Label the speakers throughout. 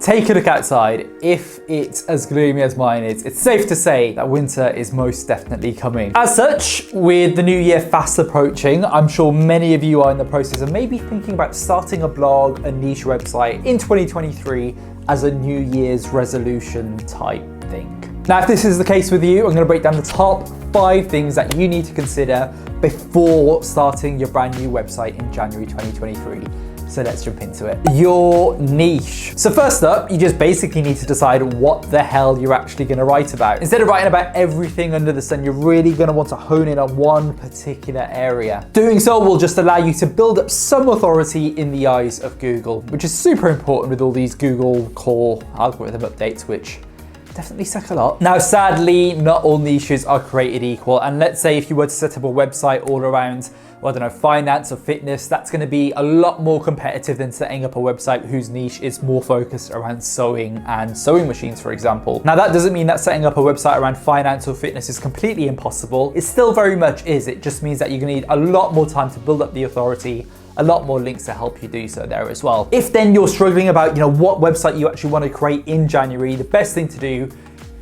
Speaker 1: take a look outside. If it's as gloomy as mine is, it's safe to say that winter is most definitely coming. As such, with the new year fast approaching, I'm sure many of you are in the process of maybe thinking about starting a blog, a niche website in 2023 as a New Year's resolution type thing. Now, if this is the case with you, I'm going to break down the top 5 things that you need to consider before starting your brand new website in January 2023. So let's jump into it. Your niche. So first up, you just basically need to decide what the hell you're actually going to write about. Instead of writing about everything under the sun, you're really going to want to hone in on one particular area. Doing so will just allow you to build up some authority in the eyes of Google, which is super important with all these Google core algorithm updates, which definitely suck a lot. Now, sadly, not all niches are created equal. And let's say if you were to set up a website all around, well, I don't know, finance or fitness, that's going to be a lot more competitive than setting up a website whose niche is more focused around sewing and sewing machines, for example. Now, that doesn't mean that setting up a website around finance or fitness is completely impossible. It still very much is. It just means that you're going to need a lot more time to build up the authority, a lot more links to help you do so there as well. If then you're struggling about, what website you actually want to create in January, the best thing to do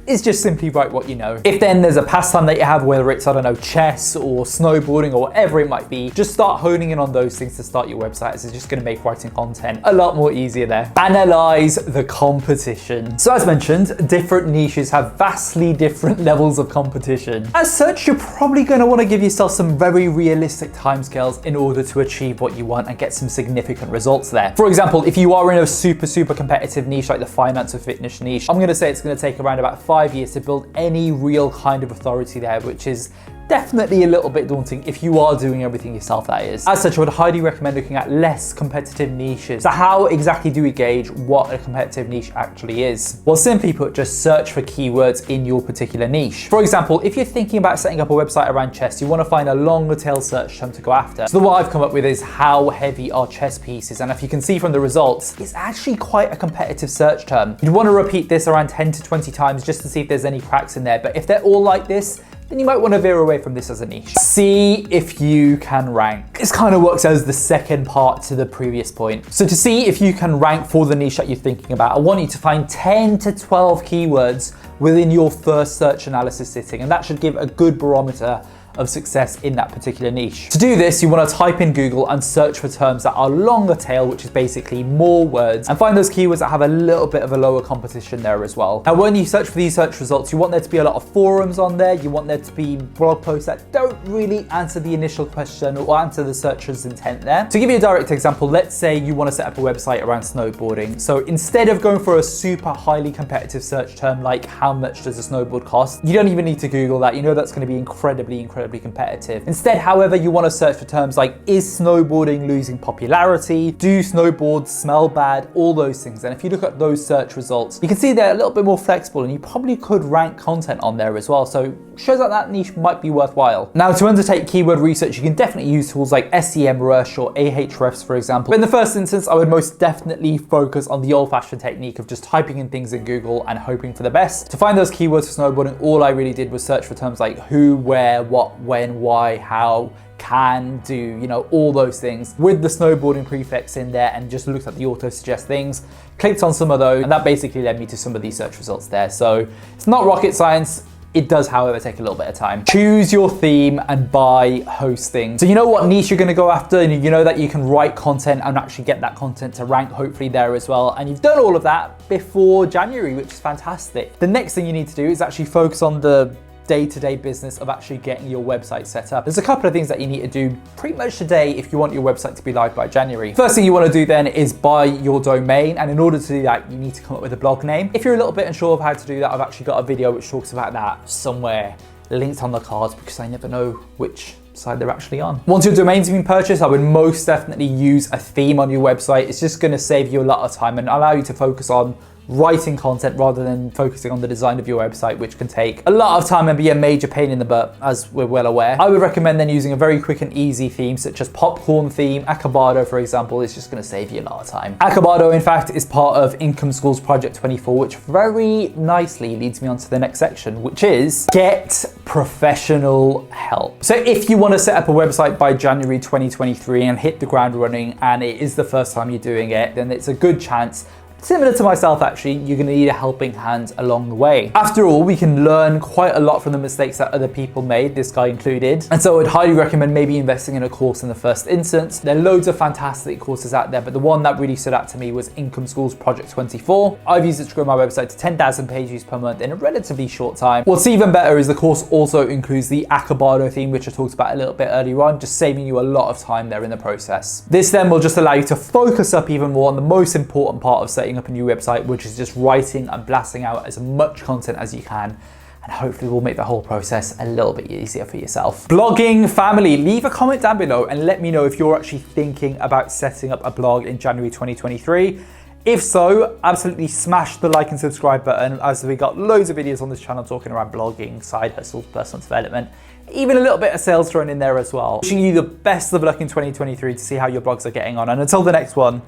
Speaker 1: is just simply write what you know. If then there's a pastime that you have, whether it's, I don't know, chess or snowboarding or whatever it might be, just start honing in on those things to start your website. It's just going to make writing content a lot more easier there. Analyze the competition. So as mentioned, different niches have vastly different levels of competition. As such, you're probably going to want to give yourself some very realistic timescales in order to achieve what you want and get some significant results there. For example, if you are in a super competitive niche like the finance or fitness niche, I'm going to say it's going to take around about 5 years to build any real kind of authority there, which is definitely a little bit daunting if you are doing everything yourself, that is. As such, I would highly recommend looking at less competitive niches. So how exactly do we gauge what a competitive niche actually is? Well, simply put, just search for keywords in your particular niche. For example, if you're thinking about setting up a website around chess, you want to find a longer tail search term to go after. So what I've come up with is how heavy are chess pieces? And if you can see from the results, it's actually quite a competitive search term. You'd want to repeat this around 10 to 20 times just to see if there's any cracks in there. But if they're all like this, then you might want to veer away from this as a niche. See if you can rank. This kind of works as the second part to the previous point. So to see if you can rank for the niche that you're thinking about, I want you to find 10 to 12 keywords within your first search analysis sitting, and that should give a good barometer of success in that particular niche. To do this, you want to type in Google and search for terms that are longer tail, which is basically more words, and find those keywords that have a little bit of a lower competition there as well. Now, when you search for these search results, you want there to be a lot of forums on there. You want there to be blog posts that don't really answer the initial question or answer the searcher's intent there. To give you a direct example, let's say you want to set up a website around snowboarding. So instead of going for a super highly competitive search term like how much does a snowboard cost, you don't even need to Google that. You know that's going to be incredibly competitive. Instead, however, you want to search for terms like, is snowboarding losing popularity? Do snowboards smell bad? All those things. And if you look at those search results, you can see they're a little bit more flexible, and you probably could rank content on there as well. So shows that that niche might be worthwhile. Now, to undertake keyword research, you can definitely use tools like SEMrush or Ahrefs, for example. But in the first instance, I would most definitely focus on the old-fashioned technique of just typing in things in Google and hoping for the best. To find those keywords for snowboarding, all I really did was search for terms like who, where, what, when, why, how, can, do, all those things with the snowboarding prefix in there, and just looked at the auto suggest things, clicked on some of those, and that basically led me to some of these search results there. So it's not rocket science. It does, however, take a little bit of time. Choose your theme and buy hosting. So you know what niche you're going to go after, and you know that you can write content and actually get that content to rank hopefully there as well. And you've done all of that before January, which is fantastic. The next thing you need to do is actually focus on the day-to-day business of actually getting your website set up. There's a couple of things that you need to do pretty much today if you want your website to be live by January. First thing you want to do then is buy your domain, and in order to do that, you need to come up with a blog name. If you're a little bit unsure of how to do that, I've actually got a video which talks about that somewhere linked on the cards, because I never know which side they're actually on. Once your domain's been purchased, I would most definitely use a theme on your website. It's just going to save you a lot of time and allow you to focus on writing content rather than focusing on the design of your website, which can take a lot of time and be a major pain in the butt, as we're well aware. I would recommend then using a very quick and easy theme, such as Popcorn theme. Acabado, for example, is just going to save you a lot of time. Acabado, in fact, is part of Income School's Project 24, which very nicely leads me on to the next section, which is get professional help. So if you want to set up a website by January 2023 and hit the ground running, and it is the first time you're doing it, then it's a good chance similar to myself actually, you're going to need a helping hand along the way. After all, we can learn quite a lot from the mistakes that other people made, this guy included. And so I'd highly recommend maybe investing in a course in the first instance. There are loads of fantastic courses out there, but the one that really stood out to me was Income School's Project 24. I've used it to grow my website to 10,000 page views per month in a relatively short time. What's even better is the course also includes the Acabado theme, which I talked about a little bit earlier on, just saving you a lot of time there in the process. This then will just allow you to focus up even more on the most important part of setting up a new website, which is just writing and blasting out as much content as you can. And hopefully we'll make the whole process a little bit easier for yourself. Blogging family, leave a comment down below and let me know if you're actually thinking about setting up a blog in January 2023. If so, absolutely smash the like and subscribe button, as we got loads of videos on this channel talking around blogging, side hustles, personal development, even a little bit of sales thrown in there as well. Wishing you the best of luck in 2023 to see how your blogs are getting on. And until the next one,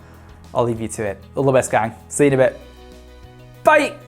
Speaker 1: I'll leave you to it. All the best, gang. See you in a bit. Bye.